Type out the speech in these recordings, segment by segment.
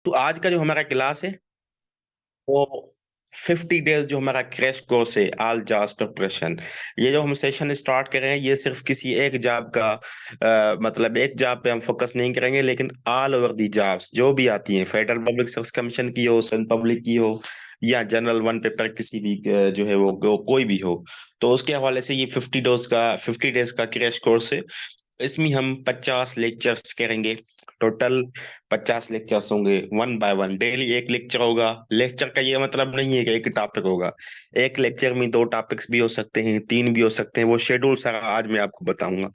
तो आज का जो हमारा क्लास है वो 50 डेज जो हमारा क्रैश कोर्स है ऑल जाव्स प्रिपरेशन। ये जो हम सेशन स्टार्ट कर रहे हैं ये सिर्फ किसी एक जॉब का मतलब एक जॉब पे हम फोकस नहीं करेंगे, लेकिन ऑल ओवर दी जॉब्स जो भी आती हैं, फेडरल पब्लिक सर्विस कमीशन की हो, सेंट्रल पब्लिक की हो, या जनरल वन पेपर किसी भी जो है वो कोई भी हो। तो उसके हवाले से ये 50 डेज का क्रैश कोर्स है। इसमें हम 50 लेक्चर्स करेंगे। टोटल 50 लेक्चर्स होंगे, वन बाय वन डेली एक लेक्चर होगा। लेक्चर का ये मतलब नहीं है कि एक टॉपिक होगा। एक लेक्चर में दो टॉपिक्स भी हो सकते हैं, तीन भी हो सकते हैं। वो शेड्यूल सारा आज मैं आपको बताऊंगा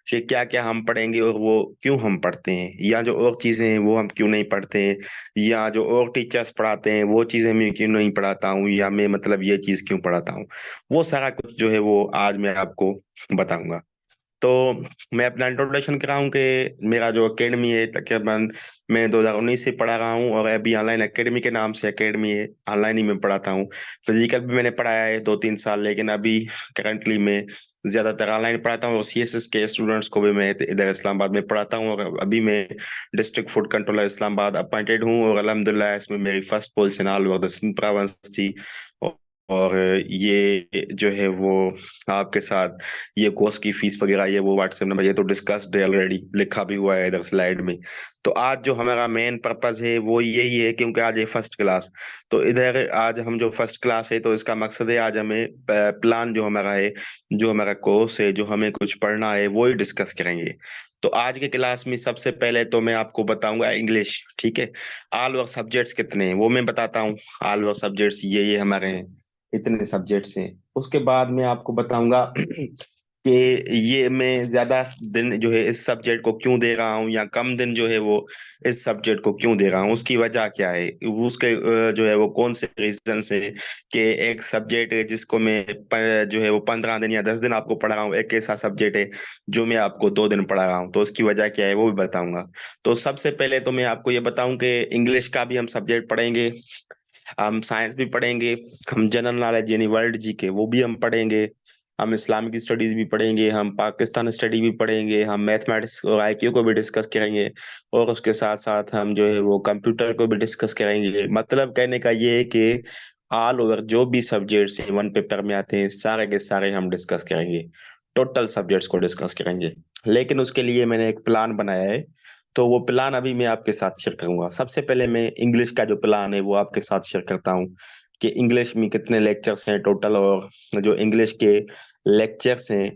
कि क्या क्या हम पढ़ेंगे और वो क्यों हम पढ़ते हैं, या जो और चीजें हैं वो हम क्यों नहीं पढ़ते हैं, या जो और टीचर्स पढ़ाते हैं वो चीजें मैं क्यों नहीं पढ़ाता हूँ, या मैं मतलब ये चीज क्यों पढ़ाता हूँ। वो सारा कुछ जो है वो आज मैं आपको बताऊंगा। तो मैं अपना इंट्रोडक्शन कराऊं कि मेरा जो एकेडमी है तकरीबन मैं 2019 से पढ़ा रहा हूँ, और अभी ऑनलाइन एकेडमी के नाम से एकेडमी है, ऑनलाइन ही मैं पढ़ाता हूँ। फिजिकल भी मैंने पढ़ाया है 2-3 साल, लेकिन अभी करंटली मैं ज्यादातर ऑनलाइन पढ़ाता हूँ। और सीएसएस के स्टूडेंट्स को भी मैं इधर इस्लामाबाद में पढ़ाता हूँ, और अभी मैं district food controller Islamabad appointed हूँ। और अल्हम्दुलिल्लाह इसमें मेरी first position all over the Sindh province थी। और ये जो है वो आपके साथ ये कोर्स की फीस वगैरह ये वो व्हाट्सएप नंबर ये तो डिस्कस्ड है ऑलरेडी, लिखा भी हुआ है इधर स्लाइड में। तो आज जो हमारा मेन पर्पस है वो यही है, क्योंकि आज है फर्स्ट क्लास। तो इधर आज हम जो फर्स्ट क्लास है तो इसका मकसद है आज हमें प्लान जो हमारा है, जो हमारा कोर्स है, जो हमें कुछ पढ़ना है वो ही डिस्कस करेंगे। तो आज के क्लास में सबसे पहले तो मैं आपको बताऊंगा इंग्लिश, ठीक है। ऑल ओवर सब्जेक्ट्स कितने हैं वो मैं बताता हूँ। ऑल ओवर सब्जेक्ट्स ये हमारे हैं, इतने सब्जेक्ट्स हैं। उसके बाद मैं आपको बताऊंगा कि ये मैं ज्यादा दिन जो है इस सब्जेक्ट को क्यों दे रहा हूँ, या कम दिन जो है वो इस सब्जेक्ट को क्यों दे रहा हूँ, उसकी वजह क्या है, उसके जो है वो कौन से रीजन है कि एक सब्जेक्ट है जिसको मैं जो है वो 15 दिन या 10 दिन आपको पढ़ा रहा हूँ, एक ऐसा सब्जेक्ट है जो मैं आपको 2 दिन पढ़ा रहा हूँ, तो उसकी वजह क्या है वो भी बताऊंगा। तो सबसे पहले तो मैं आपको ये बताऊं कि इंग्लिश का भी हम सब्जेक्ट पढ़ेंगे, हम साइंस भी पढ़ेंगे, हम जनरल नॉलेज यानी वर्ल्ड जीके वो भी हम पढ़ेंगे, हम इस्लामिक स्टडीज भी पढ़ेंगे, हम पाकिस्तान स्टडी भी पढ़ेंगे, हम मैथमेटिक्स और आईक्यू को भी डिस्कस करेंगे, और उसके साथ साथ हम जो है वो कंप्यूटर को भी डिस्कस करेंगे। मतलब कहने का ये है कि ऑल ओवर जो भी सब्जेक्ट्स हैं वन पेपर में आते हैं सारे के सारे हम डिस्कस करेंगे, टोटल सब्जेक्ट्स को डिस्कस करेंगे। लेकिन उसके लिए मैंने एक प्लान बनाया है, तो वो प्लान अभी मैं आपके साथ शेयर करूंगा। सबसे पहले मैं इंग्लिश का जो प्लान है वो आपके साथ शेयर करता हूँ कि इंग्लिश में कितने लेक्चर्स हैं टोटल, और जो इंग्लिश के लेक्चर्स हैं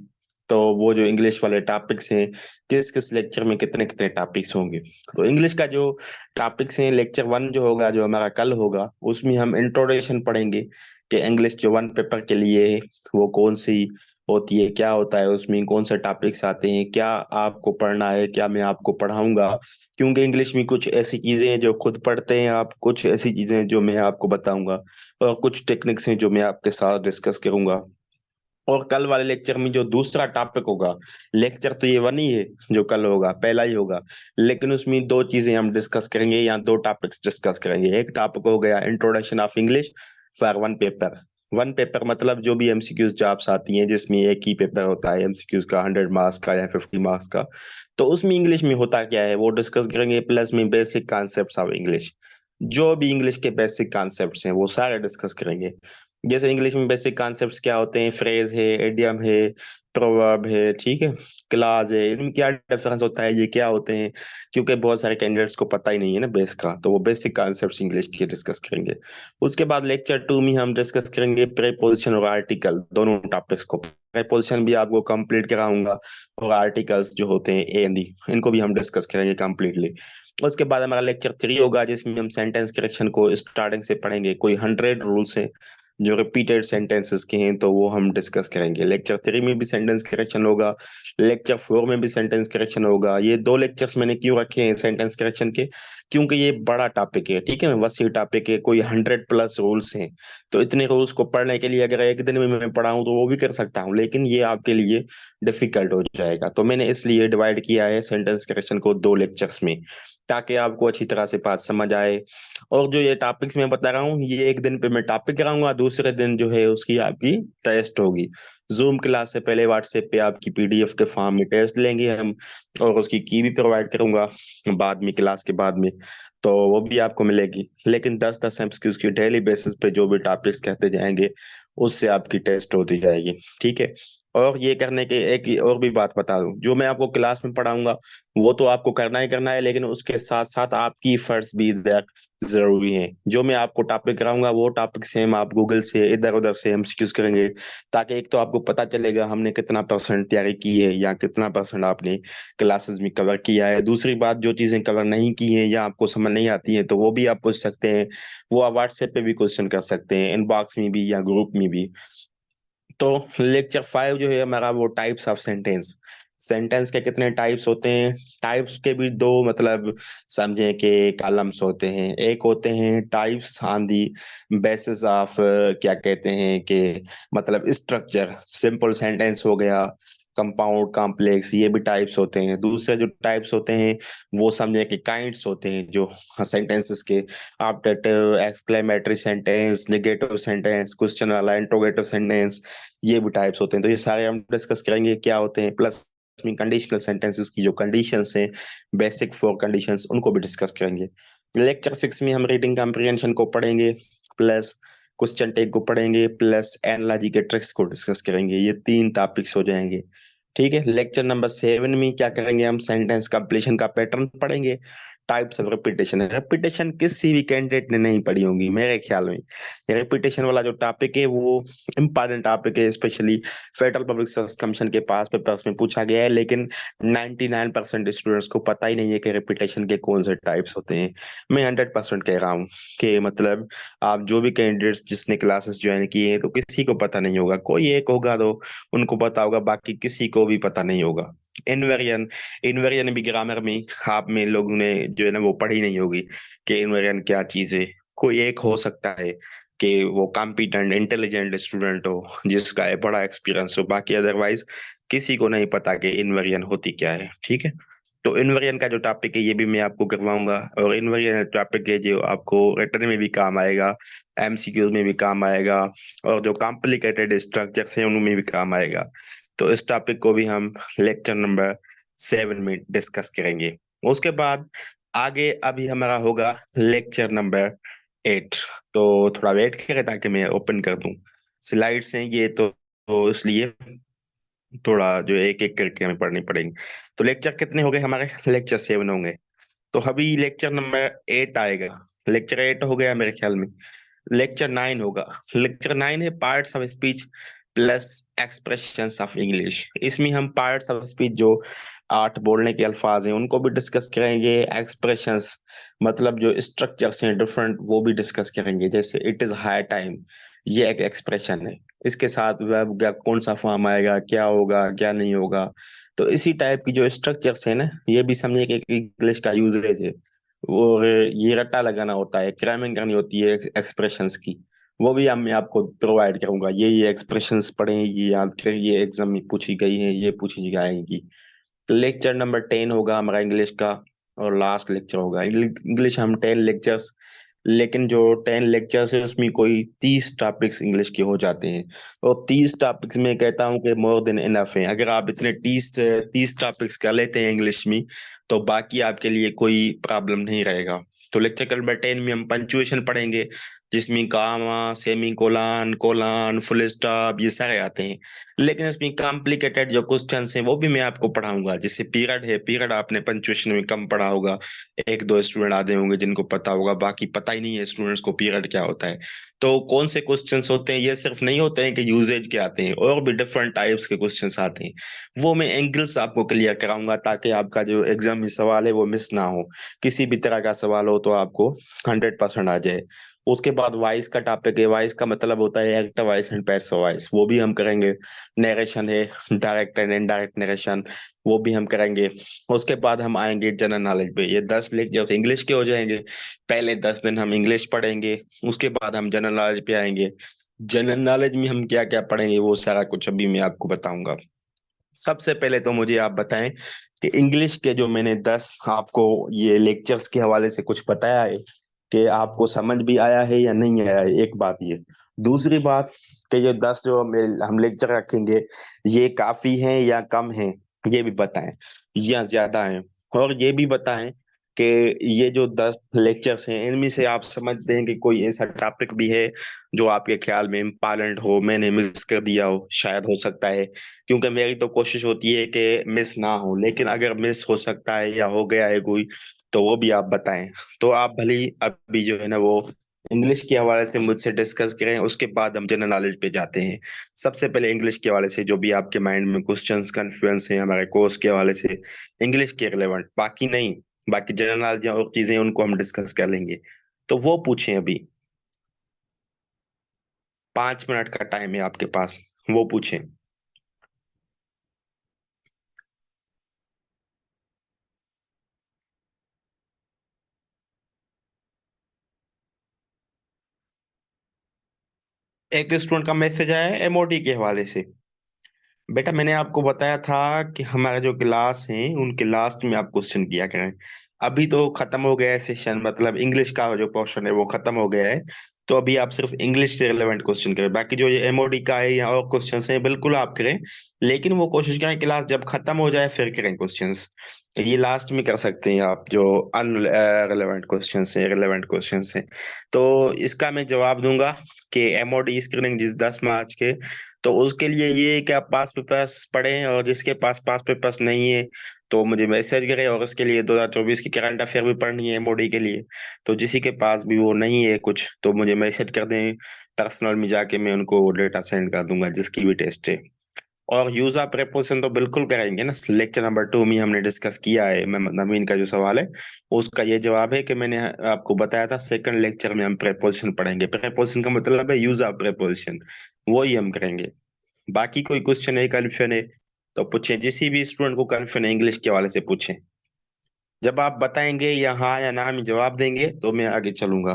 तो वो जो इंग्लिश वाले टॉपिक्स हैं किस किस लेक्चर में कितने कितने टॉपिक्स होंगे। तो इंग्लिश का जो टॉपिक्स हैं, लेक्चर वन जो होगा जो हमारा कल होगा उसमें हम इंट्रोडक्शन पढ़ेंगे कि इंग्लिश जो वन पेपर के लिए है वो कौन सी होती है, क्या होता है उसमें, कौन से टॉपिक्स आते हैं, क्या आपको पढ़ना है, क्या मैं आपको पढ़ाऊंगा। क्योंकि इंग्लिश में कुछ ऐसी चीजें हैं जो खुद पढ़ते हैं आप, कुछ ऐसी चीजें हैं जो मैं आपको बताऊंगा, और कुछ टेक्निक्स हैं जो मैं आपके साथ डिस्कस करूंगा। और कल वाले लेक्चर में जो दूसरा टॉपिक होगा, लेक्चर तो ये वन ही है जो कल होगा, पहला ही होगा, लेकिन उसमें दो चीजें हम डिस्कस करेंगे या दो टॉपिक्स डिस्कस करेंगे। एक टॉपिक हो गया introduction of English for one paper. One paper मतलब जो भी एमसीक्यूज जॉब्स आती हैं जिसमें एक ही पेपर होता है एमसीक्यूज का, 100 मार्क्स का या 50 मार्क्स का, तो उसमें इंग्लिश में होता क्या है वो डिस्कस करेंगे। प्लस में बेसिक कॉन्सेप्ट्स ऑफ इंग्लिश, जो भी इंग्लिश के बेसिक कॉन्सेप्ट्स हैं वो सारे डिस्कस करेंगे। जैसे इंग्लिश में बेसिक कॉन्सेप्ट्स क्या होते हैं, फ्रेज है, एडियम है, प्रोवर्ब है, ठीक है, क्लास है, इनमें क्या डिफरेंस होता है, ये क्या होते हैं। क्योंकि बहुत सारे कैंडिडेट्स को पता ही नहीं है ना बेस का, तो वो बेसिक कॉन्सेप्ट्स इंग्लिश के डिस्कस करेंगे। उसके बाद लेक्चर टू में हम डिस्कस करेंगे प्रीपोजिशन और आर्टिकल दोनों टॉपिक्स को। प्रीपोजिशन भी आपको कंप्लीट कराऊंगा, और आर्टिकल्स जो होते हैं ए एंड दी इनको भी हम डिस्कस करेंगे कंप्लीटली। उसके बाद हमारा लेक्चर थ्री होगा जिसमें हम सेंटेंस करेक्शन को स्टार्टिंग से पढ़ेंगे। कोई 100 रूल्स हैं जो रिपीटेड सेंटेंसेस के हैं तो वो हम डिस्कस करेंगे। लेक्चर थ्री में भी सेंटेंस करेक्शन होगा, लेक्चर फोर में भी सेंटेंस करेक्शन होगा। ये दो लेक्चर्स मैंने क्यों रखे हैं सेंटेंस करेक्शन के, क्योंकि ये बड़ा टॉपिक है, ठीक है ना, वसी टॉपिक है, कोई 100+ रूल्स हैं। तो इतने रूल्स को पढ़ने के लिए अगर एक दिन में मैं पढ़ाऊँ तो वो भी कर सकता हूँ, लेकिन ये आपके लिए डिफिकल्ट हो जाएगा। तो मैंने इसलिए डिवाइड किया है सेंटेंस करेक्शन को दो लेक्चर्स में, ताकि आपको अच्छी तरह से बात समझ आए। और जो ये टॉपिक्स मैं बता रहा हूँ ये एक दिन पे मैं टॉपिक कराऊंगा, दूसरे दिन जो है उसकी आपकी टेस्ट होगी। जूम क्लास से पहले व्हाट्सएप पे आपकी पीडीएफ के फॉर्म में टेस्ट लेंगे हम, और उसकी की भी प्रोवाइड करूंगा बाद में, क्लास के बाद में। तो वो भी आपको मिलेगी। लेकिन 10-10 एमसीक्यूज की डेली बेसिस पे जो भी टॉपिक्स कहते जाएंगे उससे आपकी टेस्ट होती जाएगी। ठीक है। और ये करने के एक और भी बात बता दूं, जो मैं आपको क्लास में पढ़ाऊंगा वो तो आपको करना ही करना है, लेकिन उसके साथ साथ आपकी एफर्ट्स भी इधर जरूरी है। जो मैं आपको टॉपिक कराऊंगा वो टॉपिक सेम आप गूगल से इधर उधर से एमसीक्यूज करेंगे, ताकि एक तो आपको पता चलेगा हमने कितना परसेंट तैयारी की है या कितना परसेंट आपने क्लासेस में कवर किया है। दूसरी बात, जो चीजें कवर नहीं की हैं या आपको समझ नहीं आती हैं तो वो भी आप पूछ सकते हैं। वो आप व्हाट्सएप पे भी क्वेश्चन कर सकते हैं, इनबॉक्स में भी या ग्रुप में भी। तो लेक्चर 5 जो है हमारा, वो टाइप्स ऑफ सेंटेंस। सेंटेंस के कितने टाइप्स होते हैं? टाइप्स के भी दो मतलब समझे कि कॉलम्स होते हैं। एक होते हैं types on the basis of क्या कहते हैं कि मतलब स्ट्रक्चर, सिंपल सेंटेंस हो गया, कंपाउंड, कॉम्प्लेक्स, ये भी टाइप्स होते हैं। दूसरे जो टाइप्स होते हैं वो समझे कि काइंड्स होते हैं जो सेंटेंसेस के, optative, exclamatory sentence, negative sentence, question वाला, इंट्रोगेटिव सेंटेंस, ये भी टाइप्स होते हैं। तो ये सारे हम डिस्कस करेंगे क्या होते हैं। प्लस में कंडीशनल सेंटेंसेस की जो कंडीशंस हैं, बेसिक 4 कंडीशंस, उनको भी डिस्कस करेंगे। लेक्चर 6 में हम रीडिंग कॉम्प्रिहेंशन को पढ़ेंगे, प्लस क्वेश्चन टेक को पढ़ेंगे, प्लस एनालॉजी के ट्रिक्स को डिस्कस करेंगे। ये 3 टॉपिक्स हो जाएंगे। ठीक है। लेक्चर नंबर 7 में क्या करेंगे, हम सेंटेंस कंप्लीशन का पैटर्न पढ़ेंगे, टाइप्स ऑफ रेपिटेशन। रेपिटेशन किसी भी कैंडिडेट ने नहीं पढ़ी होगी मेरे ख्याल में। रेपिटेशन वाला जो टॉपिक है वो इम्पॉर्टेंट टॉपिक है, specially federal public service commission के पास पेपर्स में पूछा गया है, लेकिन 99% स्टूडेंट्स को पता ही नहीं है कि रेपिटेशन के कौन से टाइप्स होते हैं। मैं 100% कह रहा हूँ कि मतलब आप जो भी कैंडिडेट्स जिसने क्लासेस ज्वाइन किए हैं तो किसी को पता नहीं होगा। कोई एक होगा तो उनको पता होगा, बाकी किसी को भी पता नहीं होगा। इनवेरियन, इनवेरियन भी ग्रामर में आप में लोगों ने जो है ना वो पढ़ी नहीं होगी कि इनवेरियन क्या चीज है। कोई एक हो सकता है कि वो कॉम्पिटेंट इंटेलिजेंट स्टूडेंट हो जिसका है बड़ा एक्सपीरियंस हो, बाकी अदरवाइज किसी को नहीं पता कि इनवेरियन होती क्या है। ठीक है। तो इनवेरियन का जो टॉपिक है ये भी मैं आपको करवाऊंगा, और इनवेरियन टॉपिक है जो आपको रिटर्न में भी काम आएगा, एमसीक्यूज में भी काम आएगा, और जो कॉम्प्लिकेटेड स्ट्रक्चर्स हैं उनमें भी काम आएगा। तो इस टॉपिक को भी हम लेक्चर नंबर 7 में डिस्कस करेंगे। उसके बाद आगे अभी हमारा होगा लेक्चर नंबर 8। तो थोड़ा वेट करें ताकि मैं ओपन कर दूं। स्लाइड्स हैं ये तो इसलिए थोड़ा जो एक एक करके हमें पढ़नी पड़ेंगे। तो लेक्चर कितने हो गए हमारे? लेक्चर 7 होंगे। तो अभी लेक्चर नंबर 8 आएगा। लेक्चर 8 हो गया मेरे ख्याल में। लेक्चर 9 होगा। लेक्चर 9 है parts of speech plus expressions of English. इसमें हम पार्ट्स ऑफ स्पीच जो 8 बोलने के अल्फाज हैं उनको भी डिस्कस करेंगे। एक्सप्रेशंस मतलब जो स्ट्रक्चर्स हैं डिफरेंट, वो भी डिस्कस करेंगे। जैसे इट इज हाई टाइम, ये एक एक्सप्रेशन है, इसके साथ वर्ब का कौन सा फॉर्म आएगा, क्या होगा क्या नहीं होगा। तो इसी टाइप की जो स्ट्रक्चर्स है ना, ये भी समझिए कि इंग्लिश का यूजेज है। और ये रट्टा लगाना होता है, क्रैमिंग करनी होती है एक्सप्रेशंस की, वो भी मैं आपको प्रोवाइड करूंगा। ये एक्सप्रेशंस पढ़ें, ये याद करें, ये एग्जाम में पूछी गई है, ये पूछी जाएगी। तो लेक्चर नंबर 10 होगा हमारा इंग्लिश का, और लास्ट लेक्चर होगा इंग्लिश। हम 10 लेक्चर्स, लेकिन जो 10 लेक्चर्स है उसमें कोई 30 टॉपिक्स इंग्लिश के हो जाते हैं। और 30 टॉपिक्स में कहता हूँ कि मोर देन इनफ है। अगर आप इतने 30 टॉपिक्स कर लेते हैं इंग्लिश में तो बाकी आपके लिए कोई प्रॉब्लम नहीं रहेगा। तो लेक्चर नंबर 10 में हम पंचुएशन पढ़ेंगे, जिसमें comma, semicolon, colon, full stop, ये सारे आते हैं। लेकिन इसमें कॉम्प्लिकेटेड जो क्वेश्चन हैं वो भी मैं आपको पढ़ाऊंगा। जैसे पीरियड है, पीरियड आपने पंचुएशन में कम पढ़ा होगा, एक दो स्टूडेंट आते होंगे जिनको पता होगा, बाकी पता ही नहीं है स्टूडेंट्स को पीरियड क्या होता है। तो कौन से क्वेश्चंस होते हैं, ये सिर्फ नहीं होते हैं कि यूजेज के आते हैं, और भी डिफरेंट टाइप्स के क्वेश्चंस आते हैं। वो मैं एंगल्स आपको क्लियर कराऊंगा ताकि आपका जो एग्जाम में सवाल है वो मिस ना हो। किसी भी तरह का सवाल हो तो आपको 100% आ जाए। उसके बाद वॉइस का टॉपिक है। वॉइस का मतलब होता है active voice and passive voice, वो भी हम करेंगे। नरेशन है, डायरेक्ट एंड इनडायरेक्ट नरेशन, वो भी हम करेंगे। उसके बाद हम आएंगे जनरल नॉलेज पे। ये 10 लेक्चर्स इंग्लिश के हो जाएंगे। पहले 10 दिन हम इंग्लिश पढ़ेंगे, उसके बाद हम जनरल नॉलेज पे आएंगे। जनरल नॉलेज में हम क्या क्या पढ़ेंगे वो सारा कुछ अभी मैं आपको बताऊंगा। सबसे पहले तो मुझे आप बताएं कि इंग्लिश के जो मैंने 10 आपको ये लेक्चर्स के हवाले से कुछ बताया है, कि आपको समझ भी आया है या नहीं आया है, एक बात ये। दूसरी बात कि ये 10 जो हम लेक्चर रखेंगे ये काफी हैं या कम हैं, ये भी बताएं, या ज्यादा हैं। और ये भी बताएं कि ये जो 10 लेक्चर्स हैं इनमें से आप समझते हैं कि कोई ऐसा टॉपिक भी है जो आपके ख्याल में इम्पोर्टेंट हो, मैंने मिस कर दिया हो, शायद हो सकता है। क्योंकि मेरी तो कोशिश होती है कि मिस ना हो, लेकिन अगर मिस हो सकता है या हो गया है कोई, तो वो भी आप बताएं। तो आप भले ही अभी जो है ना वो इंग्लिश के हवाले से मुझसे डिस्कस करें, उसके बाद हम जनरल नॉलेज पे जाते हैं। सबसे पहले इंग्लिश के हवाले से जो भी आपके माइंड में क्वेश्चंस कन्फ्लुएंस हैं हमारे कोर्स के हवाले से, इंग्लिश के रिलेवेंट, बाकी नहीं। बाकी जनरल नॉलेज और चीजें उनको हम डिस्कस कर लेंगे। तो वो पूछें अभी। 5 मिनट का टाइम है आपके पास, वो पूछें। एक स्टूडेंट का मैसेज आया है एमओडी के हवाले से। बेटा मैंने आपको बताया था कि हमारा जो क्लास है उनके लास्ट में आप क्वेश्चन किया करें। अभी तो खत्म हो गया है सेशन, मतलब इंग्लिश का जो पोर्शन है वो खत्म हो गया है। तो अभी आप सिर्फ इंग्लिश से रिलेवेंट क्वेश्चन करें, बाकी जो ये एमओडी का है या और क्वेश्चन हैं बिल्कुल आप करें। लेकिन वो कोशिश करें क्लास जब खत्म हो जाए फिर करें क्वेश्चंस। ये लास्ट में कर सकते हैं आप, जो अनरिलेवेंट क्वेश्चन है, रिलेवेंट क्वेश्चन है। तो इसका मैं जवाब दूंगा कि एमओडी स्क्रीनिंग जिस 10 मार्च के, तो उसके लिए ये है कि आप पास पेपर्स पढ़ें, और जिसके पास पास पेपर्स नहीं है तो मुझे मैसेज करें। और उसके लिए 2024 की करंट अफेयर भी पढ़नी है एमओडी के लिए। तो जिसी के पास भी वो नहीं है कुछ, तो मुझे मैसेज कर दें पर्सनल में जाके, मैं उनको डेटा सेंड कर दूंगा जिसकी भी टेस्ट है। और यूज ऑफ प्रेपोजिशन तो बिल्कुल कराएंगे ना, लेक्चर नंबर 2 में हमने डिस्कस किया है। मैं नवीन का जो सवाल है उसका ये जवाब है कि मैंने आपको बताया था सेकंड लेक्चर में हम प्रेपोजिशन पढ़ेंगे। प्रेपोजिशन का मतलब है यूज ऑफ प्रेपोजिशन, वो ही हम करेंगे। बाकी कोई क्वेश्चन है, कन्फ्यूजन है, तो पूछें। जिसी भी स्टूडेंट को कन्फ्यूजन है इंग्लिश के हवाले से पूछें। जब आप बताएंगे या हाँ या ना में जवाब देंगे तो मैं आगे चलूंगा।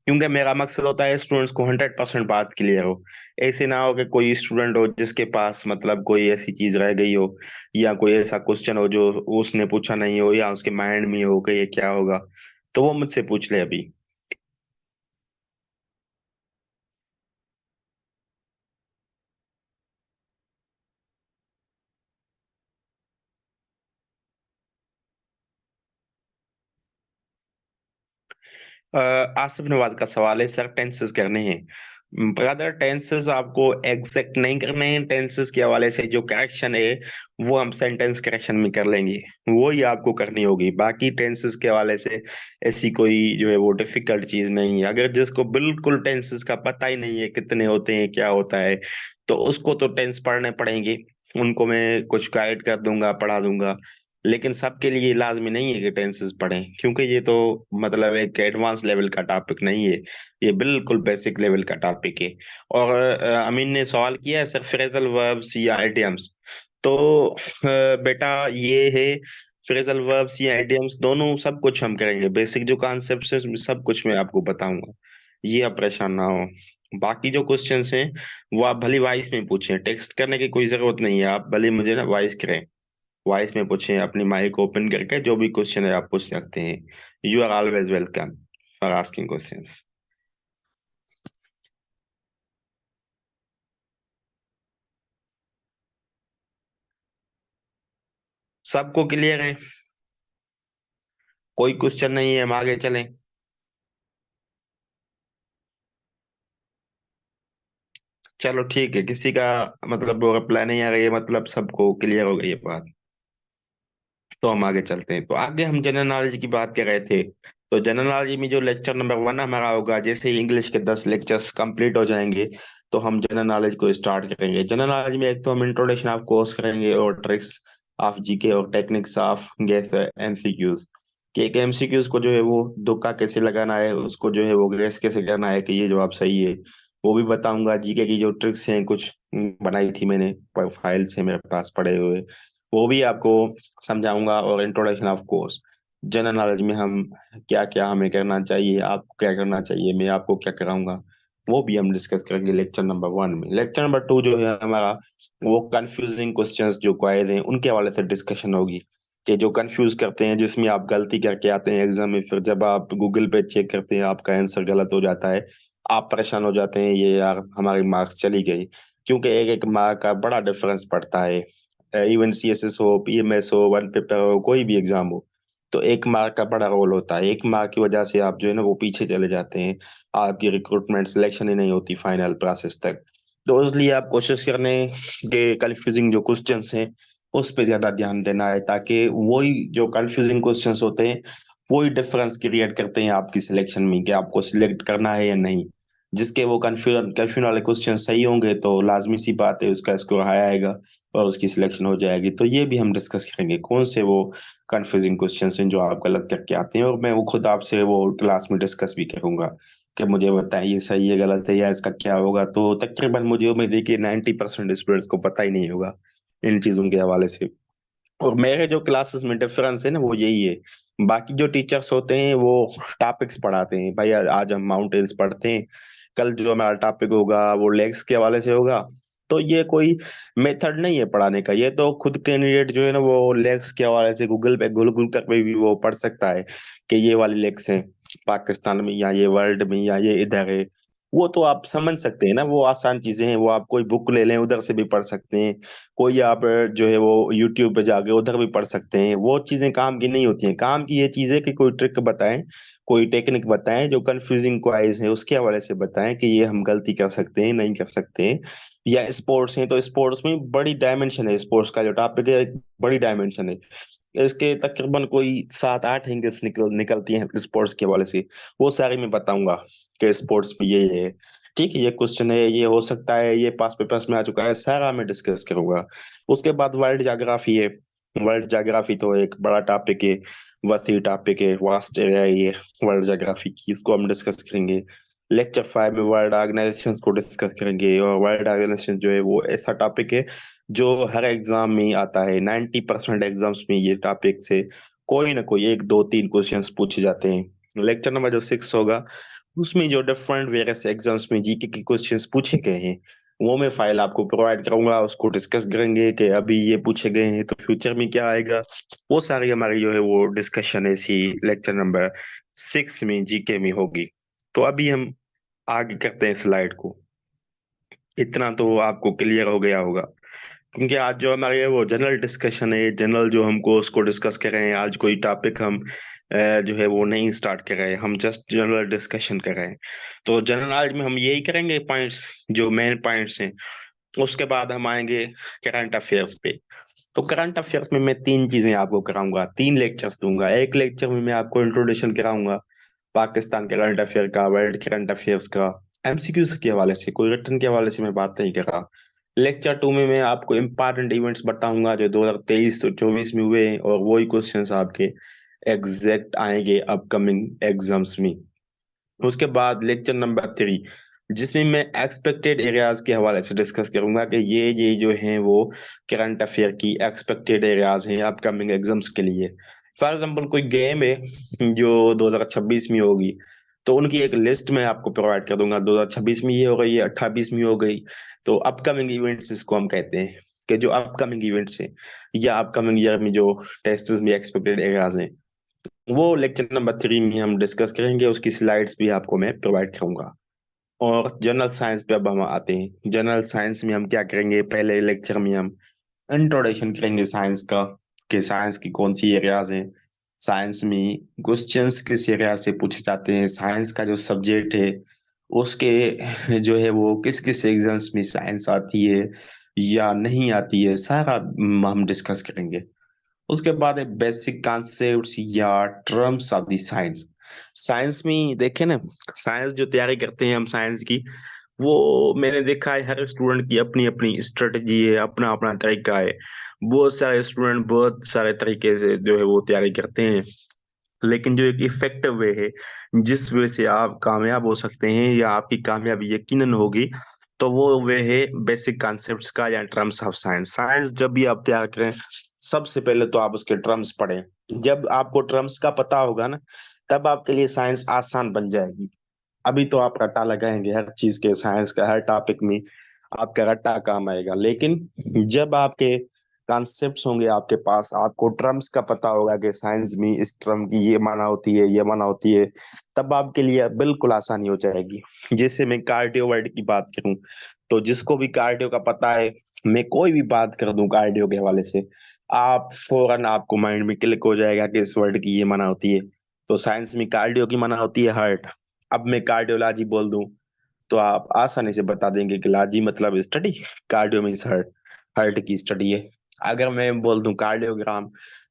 क्योंकि मेरा मकसद होता है स्टूडेंट्स को 100% बात क्लियर हो। ऐसे ना हो कि कोई स्टूडेंट हो जिसके पास मतलब कोई ऐसी चीज रह गई हो, या कोई ऐसा क्वेश्चन हो जो उसने पूछा नहीं हो, या उसके माइंड में हो कि ये क्या होगा। तो वो मुझसे पूछ ले अभी। आसिफ नवाज का सवाल है सर, टेंसेस करने हैं। ब्रदर टेंसेस आपको एग्जैक्ट नहीं करने हैं, टेंसेस के हवाले से जो करेक्शन है वो हम सेंटेंस करेक्शन में कर लेंगे, वो ही आपको करनी होगी। बाकी टेंसेस के हवाले से ऐसी कोई जो है वो डिफिकल्ट चीज नहीं है। अगर जिसको बिल्कुल टेंसेस का पता ही नहीं है कितने होते हैं क्या होता है, तो उसको तो टेंस पढ़ने पड़ेंगे। उनको मैं कुछ गाइड कर दूंगा, पढ़ा दूंगा। लेकिन सबके लिए लाजमी नहीं है कि टेंसेस पढ़ें, क्योंकि ये तो मतलब एक एडवांस लेवल का टॉपिक नहीं है, ये बिल्कुल बेसिक लेवल का टॉपिक है। और अमीन ने सवाल किया है सर फ्रेजल वर्ब्स या इडियम्स। तो बेटा ये है, फ्रेजल वर्ब्स या इडियम्स दोनों सब कुछ हम करेंगे, बेसिक जो कॉन्सेप्ट है सब कुछ मैं आपको बताऊंगा। ये आप परेशान ना हो। बाकी जो क्वेश्चंस हैं वो आप भली वॉइस में पूछें, टेक्स्ट करने की कोई जरूरत नहीं है, आप भले मुझे ना वॉइस करें। वॉइस में पूछें, अपनी माइक ओपन करके जो भी क्वेश्चन है आप पूछ सकते हैं। You are always welcome for asking questions. सबको क्लियर है? कोई क्वेश्चन नहीं है, हम आगे चलें। चलो ठीक है, किसी का मतलब वो रिप्लाई नहीं आ रही है, मतलब सबको क्लियर हो गई है बात। तो हम आगे चलते हैं। तो आगे हम जनरल नॉलेज की बात कर रहे थे। तो जनरल नॉलेज में जो लेक्चर नंबर 1 हमारा होगा, जैसे ही इंग्लिश के 10 लेक्चर्स कंप्लीट हो जाएंगे तो हम जनरल नॉलेज को स्टार्ट करेंगे। जनरल नॉलेज में एक तो हम इंट्रोडक्शन ऑफ कोर्स करेंगे, और ट्रिक्स ऑफ जीके, और टेक्निक्स ऑफ गैस एमसीक्यूज। कि एक एमसीक्यूज को जो है वो तुक्का कैसे लगाना है, उसको जो है वो गैस कैसे करना है कि ये जवाब सही है, वो भी बताऊंगा। जीके की जो ट्रिक्स हैं कुछ बनाई थी मैंने, फाइल से मेरे पास पड़े हुए, वो भी आपको समझाऊंगा। और introduction of course, general knowledge में हम क्या क्या हमें करना चाहिए, आपको क्या करना चाहिए, मैं आपको क्या कराऊंगा, वो भी हम डिस्कस करेंगे लेक्चर नंबर 1 में। लेक्चर नंबर 2 जो है हमारा, वो कंफ्यूजिंग क्वेश्चंस जो क्वाइज हैं उनके हवाले से डिस्कशन होगी। कि जो कंफ्यूज करते हैं, जिसमें आप गलती करके आते हैं एग्जाम में, फिर जब आप गूगल पे चेक करते हैं आपका आंसर गलत हो जाता है, आप परेशान हो जाते हैं, ये यार हमारी मार्क्स चली गई। क्योंकि एक एक मार्क का बड़ा डिफरेंस पड़ता है। इवन सीएसएस हो, पीएमएस हो, वन पेपर हो, कोई भी एग्जाम हो, तो 1 मार्क का बड़ा रोल होता है। 1 मार्क की वजह से आप जो है ना वो पीछे चले जाते हैं, आपकी रिक्रूटमेंट सिलेक्शन ही नहीं होती फाइनल प्रोसेस तक। तो इसलिए आप कोशिश करने के कंफ्यूजिंग जो क्वेश्चंस हैं उस पे ज्यादा ध्यान देना है, ताकि वही जो कंफ्यूजिंग क्वेश्चंस होते हैं वही डिफरेंस क्रिएट करते हैं आपकी सिलेक्शन में, कि आपको सिलेक्ट करना है या नहीं। जिसके वो कंफ्यूजन वाले क्वेश्चन सही होंगे तो लाजमी सी बात है उसका स्कोर हाई आएगा और उसकी सिलेक्शन हो जाएगी। तो ये भी हम डिस्कस करेंगे कौन से वो कंफ्यूजिंग क्वेश्चन हैं जो आप गलत करके आते हैं, और मैं वो खुद आपसे वो क्लास में डिस्कस भी करूंगा कि मुझे बताएं ये सही है गलत है या इसका क्या होगा। तो तकरीबन मुझे उम्मीद है कि 90% स्टूडेंट्स को पता ही नहीं होगा इन चीजों के हवाले से। और मेरे जो क्लासेस में डिफरेंस है ना वो यही है। बाकी जो टीचर्स होते हैं वो टॉपिक्स पढ़ाते हैं, भाई आज हम माउंटेन्स पढ़ते हैं, कल जो हमारा टॉपिक होगा वो लेक्स के हवाले से होगा। तो ये कोई मेथड नहीं है पढ़ाने का, ये तो खुद कैंडिडेट जो है ना वो लेक्स के हवाले से गूगल पे गूगल कर पे भी वो पढ़ सकता है कि ये वाली लेक्स है पाकिस्तान में या ये वर्ल्ड में या ये इधर है। वो तो आप समझ सकते हैं ना, वो आसान चीजें हैं, वो आप कोई बुक ले लें उधर से भी पढ़ सकते हैं, कोई आप जो है वो यूट्यूब पे जाके उधर भी पढ़ सकते हैं। वो चीजें काम की नहीं होती हैं, काम की ये चीज है कि कोई ट्रिक बताएं, कोई टेक्निक बताएं जो कंफ्यूजिंग क्वाइज है उसके हवाले से बताएं कि ये हम गलती कर सकते हैं नहीं कर सकते हैं। या स्पोर्ट्स है तो स्पोर्ट्स में बड़ी डायमेंशन है, स्पोर्ट्स का जो टॉपिक है एक बड़ी डायमेंशन है। इसके तकरीबन कोई 7-8 एंगल्स निकलती हैं स्पोर्ट्स के हवाले से, वो सारी मैं बताऊंगा कि स्पोर्ट्स में ये है, ठीक है, ये क्वेश्चन है, ये हो सकता है, ये पास पेपर्स में आ चुका है, सारा मैं डिस्कस करूंगा। उसके बाद वर्ल्ड ज्योग्राफी है। वर्ल्ड ज्योग्राफी तो एक बड़ा टॉपिक है, वसी टॉपिक है, वास्ट एरिया है ये वर्ल्ड ज्योग्राफी की, इसको हम डिस्कस करेंगे। लेक्चर 5 में वर्ल्ड ऑर्गेनाइजेशन को डिस्कस करेंगे, और वर्ल्ड ऑर्गेनाइजेशन जो है वो ऐसा टॉपिक है जो हर एग्जाम में आता है। 90% एग्जाम्स में ये टॉपिक से कोई ना कोई 1 2 3 पूछे जाते हैं। लेक्चर नंबर जो 6 होगा उसमें जो डिफरेंट वेरियस एग्जाम्स में जीके के क्वेश्चंस पूछे गए हैं वो मैं फाइल आपको प्रोवाइड करूंगा, उसको डिस्कस करेंगे कि अभी ये पूछे गए हैं तो फ्यूचर में क्या आएगा। वो सारी हमारी जो है वो डिस्कशन ऐसी लेक्चर नंबर 6 में जीके में होगी। तो अभी हम आगे करते हैं स्लाइड को। इतना तो आपको क्लियर हो गया होगा, क्योंकि आज जो हमारे वो जनरल डिस्कशन है, जनरल जो हमको उसको डिस्कस कर रहे हैं, आज कोई टॉपिक हम जो है वो नहीं स्टार्ट कर रहे हैं, हम जस्ट जनरल डिस्कशन कर रहे हैं। तो जनरल नॉलेज में हम यही करेंगे पॉइंट्स, जो मेन पॉइंट्स हैं। उसके बाद हम आएंगे करंट अफेयर्स पे। तो करंट अफेयर्स में मैं 3 चीजें आपको कराऊंगा, 3 लेक्चर्स दूंगा। एक लेक्चर में मैं आपको इंट्रोडक्शन कराऊंगा पाकिस्तान करंट अफेयर का, वर्ल्ड करंट अफेयर्स का, एमसीक्यूज के हवाले से, कोई रिटर्न के हवाले से मैं बात नहीं कर रहा। लेक्चर 2 में मैं आपको इम्पोर्टेंट इवेंट्स बताऊंगा जो 2023 तो 24 में हुए हैं, और वही क्वेश्चंस आपके एग्जैक्ट आएंगे अपकमिंग एग्जाम्स में। उसके बाद लेक्चर नंबर 3, जिसमें मैं एक्सपेक्टेड एरियाज के हवाले से डिस्कस करूंगा कि ये जो हैं वो करंट अफेयर की एक्सपेक्टेड एरियाज हैं अपकमिंग एग्जाम्स के लिए। फॉर एग्जांपल कोई गेम है जो 2026 में होगी, तो उनकी एक लिस्ट मैं आपको प्रोवाइड कर दूंगा, 2026 में ये हो गई है, 28 में हो गई। तो अपकमिंग इवेंट्स इसको हम कहते हैं, कि जो अपकमिंग इवेंट्स हैं या अपकमिंग ईयर में जो टेस्ट में एक्सपेक्टेड एरियाज हैं वो लेक्चर नंबर 3 में हम डिस्कस करेंगे। उसकी स्लाइड्स भी आपको मैं प्रोवाइड करूंगा। और जनरल साइंस पे अब हम आते हैं। जनरल साइंस में हम क्या करेंगे, पहले लेक्चर में हम इंट्रोडक्शन करेंगे साइंस का, कि साइंस की कौन सी एरियाज हैं, साइंस में क्वेश्चंस किस एरिया से पूछे जाते हैं, साइंस का जो सब्जेक्ट है उसके जो है वो किस किस एग्जाम्स में साइंस आती है या नहीं आती है, सारा हम डिस्कस करेंगे। उसके बाद है बेसिक कॉन्सेप्ट्स या terms of the science. Science में देखें ना, साइंस जो तैयारी करते हैं हम साइंस की, वो मैंने देखा है हर स्टूडेंट की अपनी अपनी स्ट्रेटजी है, अपना अपना तरीका है। बहुत सारे स्टूडेंट बहुत सारे तरीके से जो है वो तैयारी करते हैं, लेकिन जो एक इफेक्टिव वे है जिस वे से आप कामयाब हो सकते हैं या आपकी कामयाबी यकीनन होगी, तो वो वे है बेसिक कॉन्सेप्ट्स का या टर्म्स ऑफ साइंस। साइंस जब भी आप तैयार करें सबसे पहले तो आप उसके टर्म्स पढ़ें। जब आपको टर्म्स का पता होगा ना तब आपके लिए साइंस आसान बन जाएगी। अभी तो आप रट्टा लगाएंगे हर चीज के, साइंस का हर टॉपिक में आपका रट्टा काम आएगा, लेकिन जब आपके कॉन्सेप्ट्स होंगे आपके पास, आपको टर्म्स का पता होगा कि साइंस में इस टर्म की ये माना होती है ये माना होती है, तब आपके लिए बिल्कुल आसानी हो जाएगी। जैसे मैं कार्डियो वर्ड की बात करूं, तो जिसको भी कार्डियो का पता है, मैं कोई भी बात कर दूं कार्डियो के हवाले से, आप फौरन आपको माइंड में क्लिक हो जाएगा कि इस वर्ड की ये माना होती है। तो साइंस में कार्डियो की माना होती है हार्ट। अब मैं कार्डियोलॉजी बोल दूं तो आप आसानी से बता देंगे कि लॉजी मतलब study, cardio means heart, heart की स्टडी है। अगर मैं बोल दूं कार्डियोग्राम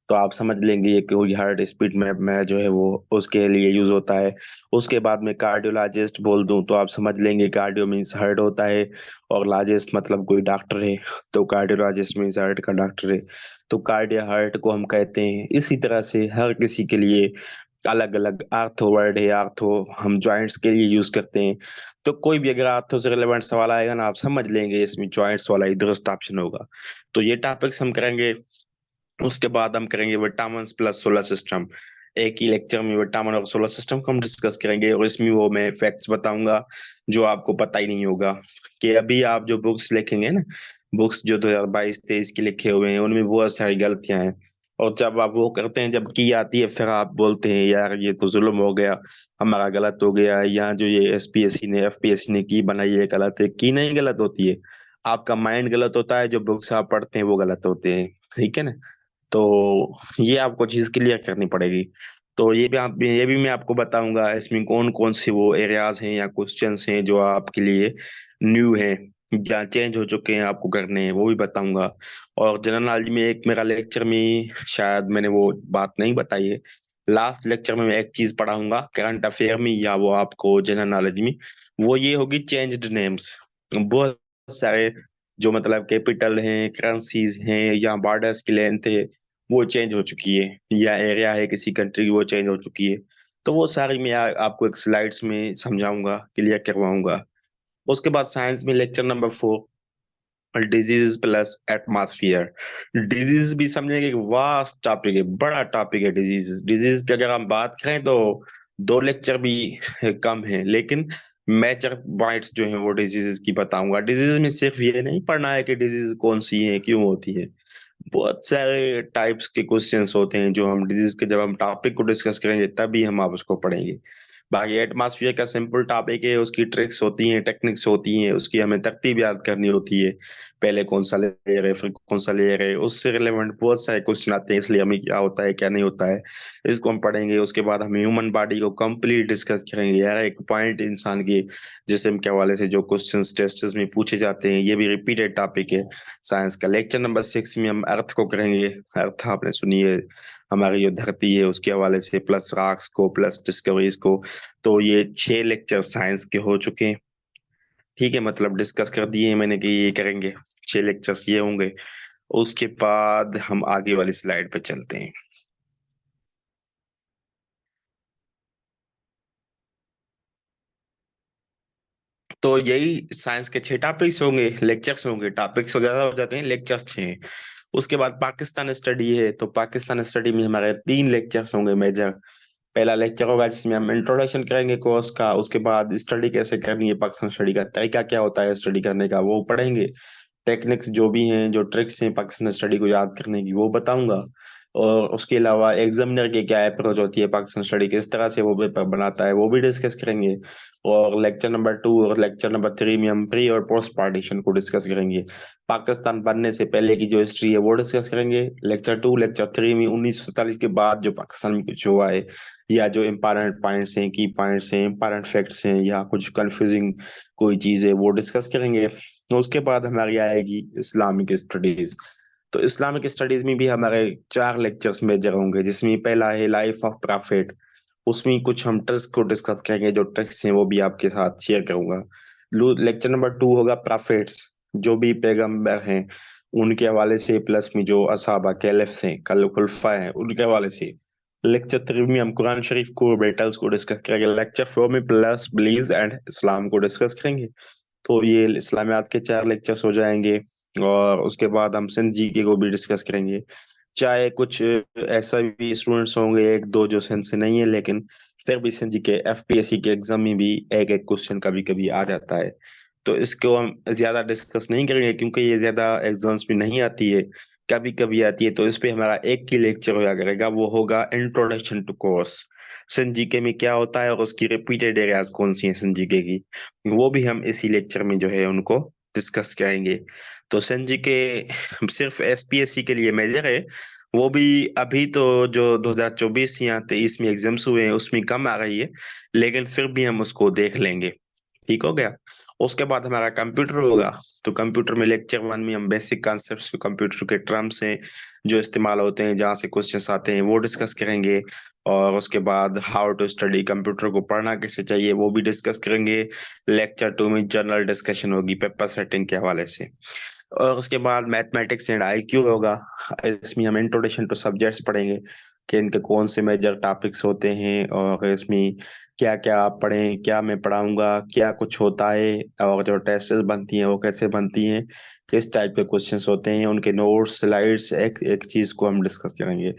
तो आप समझ लेंगे ये कोई हार्ट स्पीड में जो है वो उसके लिए यूज होता है। उसके बाद में कार्डियोलॉजिस्ट बोल दूं तो आप समझ लेंगे कार्डियो मीन्स हार्ट होता है, और लॉजिस्ट मतलब कोई डॉक्टर है, तो कार्डियोलॉजिस्ट मीन्स हार्ट का डॉक्टर है। तो कार्डिया हार्ट को हम कहते हैं। इसी तरह से हर किसी के लिए अलग अलग आर्थो वर्ड है, आर्थो हम जॉइंट्स के लिए यूज करते हैं। तो कोई भी अगर आर्थो से रिलेवेंट सवाल आएगा ना, आप समझ लेंगे इसमें जॉइंट्स वाला ही दुरुस्त ऑप्शन होगा। तो ये टॉपिक्स हम करेंगे। उसके बाद हम करेंगे विटामिन प्लस सोलर सिस्टम। एक ही लेक्चर में विटामिन और सोलर सिस्टम को हम डिस्कस करेंगे, और इसमें वो मैं फैक्ट्स बताऊंगा जो आपको पता ही नहीं होगा। कि अभी आप जो बुक्स लिखेंगे ना, बुक्स जो 2022-23 की लिखे हुए हैं उनमें बहुत सारी गलतियां हैं। और जब आप वो करते हैं, जब की आती है, फिर आप बोलते हैं यार ये तो जुल्म हो गया, हमारा गलत हो गया, यहाँ जो ये एसपीएससी ने एफपीएससी ने की बनाई है गलत है। की नहीं गलत होती है, आपका माइंड गलत होता है, जो बुक्स आप पढ़ते हैं वो गलत होते हैं। ठीक है ना। तो ये आपको चीज क्लियर करनी पड़ेगी। तो ये भी मैं आपको बताऊंगा इसमें कौन कौन से वो एरियाज हैं या क्वेश्चंस हैं जो आपके लिए न्यू हैं, या चेंज हो चुके हैं, आपको करने हैं, वो भी बताऊंगा। और जनरल नॉलेज में एक मेरा लेक्चर में शायद मैंने वो बात नहीं बताई है, लास्ट लेक्चर में मैं एक चीज पढ़ाऊंगा करंट अफेयर में या वो आपको जनरल नॉलेज में, वो ये होगी चेंज्ड नेम्स। बहुत सारे जो मतलब कैपिटल हैं, करेंसीज हैं, या बॉर्डर्स की लेंथ है वो चेंज हो चुकी है, या एरिया है किसी कंट्री की वो चेंज हो चुकी है। तो वो सारी मैं आपको एक स्लाइड्स में समझाऊंगा, क्लियर करवाऊंगा। उसके बाद साइंस में lecture number 4, disease plus atmosphere. Disease भी समझेंगे कि वास्ट टॉपिक है, बड़ा टॉपिक है डिजीज। डिजीज पे अगर हम बात करें तो 2 लेक्चर भी कम है, लेकिन मेजर पॉइंट्स जो हैं वो डिजीज की बताऊंगा। डिजीज में सिर्फ ये नहीं पढ़ना है कि डिजीज कौन सी है, क्यों होती है, बहुत सारे टाइप्स के क्वेश्चंस होते हैं जो हम डिजीज के जब हम टॉपिक को डिस्कस करेंगे तभी हम आप उसको पढ़ेंगे। बाकी एटमॉस्फेयर का सिंपल टॉपिक है, उसकी ट्रिक्स होती हैं, टेक्निक्स होती हैं, उसकी हमें तरतीब याद करनी होती है। पहले कौन सा लेयर है, फिर कौन सा लेयर है, उससे रिलेवेंट बहुत सारे क्वेश्चन आते हैं, इसलिए हमें क्या होता है क्या नहीं होता है इसको हम पढ़ेंगे। उसके बाद हम ह्यूमन बॉडी को कंप्लीट डिस्कस करेंगे, यार एक पॉइंट इंसान के जिस्म के हवाले से जो क्वेश्चन टेस्ट में पूछे जाते हैं, ये भी रिपीटेड टॉपिक है साइंस का। लेक्चर नंबर 6 में हम अर्थ को करेंगे। अर्थ आपने सुनी है, हमारी जो धरती है उसके हवाले से, प्लस रॉक्स को, प्लस डिस्कवरीज को। तो ये 6 लेक्चर साइंस के हो चुके हैं। ठीक है, मतलब डिस्कस कर दिए हैं मैंने कि ये करेंगे, 6 लेक्चर्स ये होंगे। उसके बाद हम आगे वाली स्लाइड पे चलते हैं। तो यही साइंस के 6 टॉपिक्स होंगे, लेक्चर्स होंगे, टॉपिक्स तो ज्यादा हो जाते हैं, लेक्चर्स 6। उसके बाद पाकिस्तान स्टडी है, तो पाकिस्तान स्टडी में हमारे 3 लेक्चर्स होंगे मेजर। पहला लेक्चर होगा जिसमें हम इंट्रोडक्शन करेंगे कोर्स का, उसके बाद स्टडी कैसे करनी है, पाकिस्तान स्टडी का तरीका क्या होता है स्टडी करने का वो पढ़ेंगे। टेक्निक्स जो भी हैं, जो ट्रिक्स हैं पाकिस्तान स्टडी को याद करने की वो बताऊंगा। और उसके अलावा एग्जामिनर की क्या अप्रोच होती है, पाकिस्तान स्टडी किस तरह से वो पेपर बनाता है वो भी डिस्कस करेंगे। और लेक्चर नंबर 2 और लेक्चर नंबर 3 में हम प्री और पोस्ट पार्टीशन को डिस्कस करेंगे। पाकिस्तान बनने से पहले की जो हिस्ट्री है वो डिस्कस करेंगे। लेक्चर 2 लेक्चर 3 में 1947 के बाद जो पाकिस्तान में कुछ हुआ है, या जो इम्पोर्टेंट पॉइंट्स हैं, की पॉइंट्स हैं, इम्पोर्टेंट फैक्ट्स हैं, या कुछ कंफ्यूजिंग कोई चीज़ है वो डिस्कस करेंगे। तो उसके बाद हमारी आएगी इस्लामिक स्टडीज। तो इस्लामिक स्टडीज में भी हमारे 4 लेक्चर्स मेजर होंगे, जिसमें पहला है लाइफ ऑफ प्रॉफिट। उसमें कुछ हम ट्रिक्स को डिस्कस करेंगे, जो ट्रिक्स हैं वो भी आपके साथ शेयर करूंगा। लेक्चर नंबर 2 होगा प्रॉफिट्स, जो भी पैगंबर हैं उनके हवाले से, प्लस में जो असहाबा कैलिफ्स हैं, कल खुलफा हैं, उनके हवाले से। लेक्चर 3 में हम कुरान शरीफ को, बैटल्स को डिस्कस करेंगे। लेक्चर 4 में प्लस बिलीव एंड इस्लाम को डिस्कस करेंगे। तो ये इस्लामियात के 4 लेक्चर्स हो जाएंगे। और उसके बाद हम सिंध जीके को भी डिस्कस करेंगे। चाहे कुछ ऐसा भी स्टूडेंट्स होंगे एक दो जो सिंध से नहीं है, लेकिन फिर भी सिंध जीके एफपीएससी के एग्जाम में भी एक एक क्वेश्चन कभी कभी आ जाता है। तो इसको हम ज्यादा डिस्कस नहीं करेंगे क्योंकि ये ज्यादा एग्जाम्स में नहीं आती है, कभी कभी आती है। तो इस पे हमारा एक ही लेक्चर होया करेगा, वो होगा introduction to course. Sindh GK में क्या होता है और उसकी रिपीटेड एरियाज कौन सी हैं सिंध जीके की, वो भी हम इसी लेक्चर में जो है उनको डिस्कस करेंगे। तो संजय के सिर्फ एसपीएससी के लिए मेजर है, वो भी अभी तो जो 2024 या 23 में एग्जाम्स हुए हैं उसमें कम आ रही है, लेकिन फिर भी हम उसको देख लेंगे। ठीक हो गया। उसके बाद हमारा कंप्यूटर होगा। तो कंप्यूटर में लेक्चर 1 में हम बेसिक कॉन्सेप्ट्स, कंप्यूटर के टर्म्स हैं जो इस्तेमाल होते हैं, जहाँ से क्वेश्चंस आते हैं, वो डिस्कस करेंगे। और उसके बाद हाउ टू स्टडी, कंप्यूटर को पढ़ना कैसे चाहिए, वो भी डिस्कस करेंगे। लेक्चर 2 में जनरल डिस्कशन होगी पेपर सेटिंग के हवाले से। और उसके बाद मैथमेटिक्स एंड आईक्यू होगा। इसमें हम इंट्रोडक्शन टू सब्जेक्ट्स पढ़ेंगे कि इनके कौन से मेजर टॉपिक्स होते हैं, और इसमें क्या क्या आप पढ़ें, क्या मैं पढ़ाऊंगा, क्या कुछ होता है, और जो टेस्ट बनती हैं वो कैसे बनती हैं, किस टाइप के क्वेश्चंस होते हैं, उनके नोट्स स्लाइड्स, एक एक चीज को हम डिस्कस करेंगे।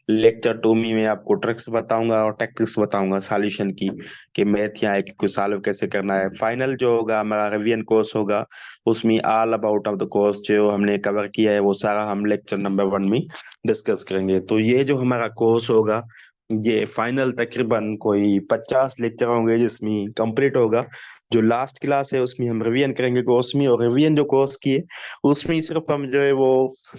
लेक्चर 2 में मैं आपको ट्रिक्स बताऊंगा और टेक्टिक्स बताऊंगा सॉल्यूशन की, कि मैथ या IQ को सॉल्व कैसे करना है। फाइनल जो होगा हमारा रिवीजन कोर्स होगा, उसमें all about of the course जो हमने कवर किया है वो सारा हम लेक्चर नंबर 1 में डिस्कस करेंगे। तो ये जो हमारा कोर्स होगा, ये फाइनल तकरीबन कोई 50 लेक्चर होंगे जिसमें कंप्लीट होगा। जो लास्ट क्लास है उसमें हम रिवीजन करेंगे कोर्स में, और रिवीजन जो कोर्स की है उसमें सिर्फ हम जो है वो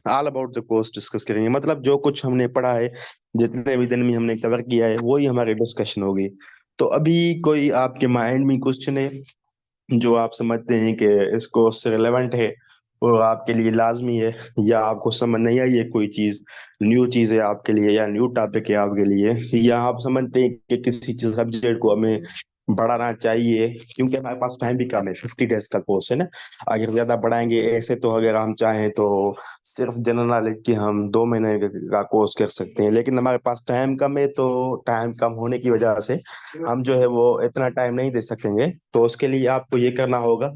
all about the course discuss करेंगे। मतलब जो कुछ हमने पढ़ा है, जितने भी दिन में हमने कवर किया है, वही हमारी डिस्कशन होगी। तो अभी कोई आपके माइंड में क्वेश्चन है जो आप समझते हैं कि इसको उससे रिलेवेंट है और आपके लिए लाजमी है, या आपको समझ नहीं आई है, कोई चीज न्यू चीज है आपके लिए, या न्यू टॉपिक है आपके लिए, या आप समझते हैं कि किसी चीज सब्जेक्ट को हमें बढ़ाना चाहिए, क्योंकि हमारे पास टाइम भी कम है, 50 डेज का कोर्स है ना। अगर ज्यादा बढ़ाएंगे ऐसे तो, अगर हम चाहें तो सिर्फ जनरल नॉलेज की हम 2 महीने का कोर्स कर सकते हैं, लेकिन हमारे पास टाइम कम है, तो टाइम कम होने की वजह से हम जो है वो इतना टाइम नहीं दे सकेंगे। तो उसके लिए आपको ये करना होगा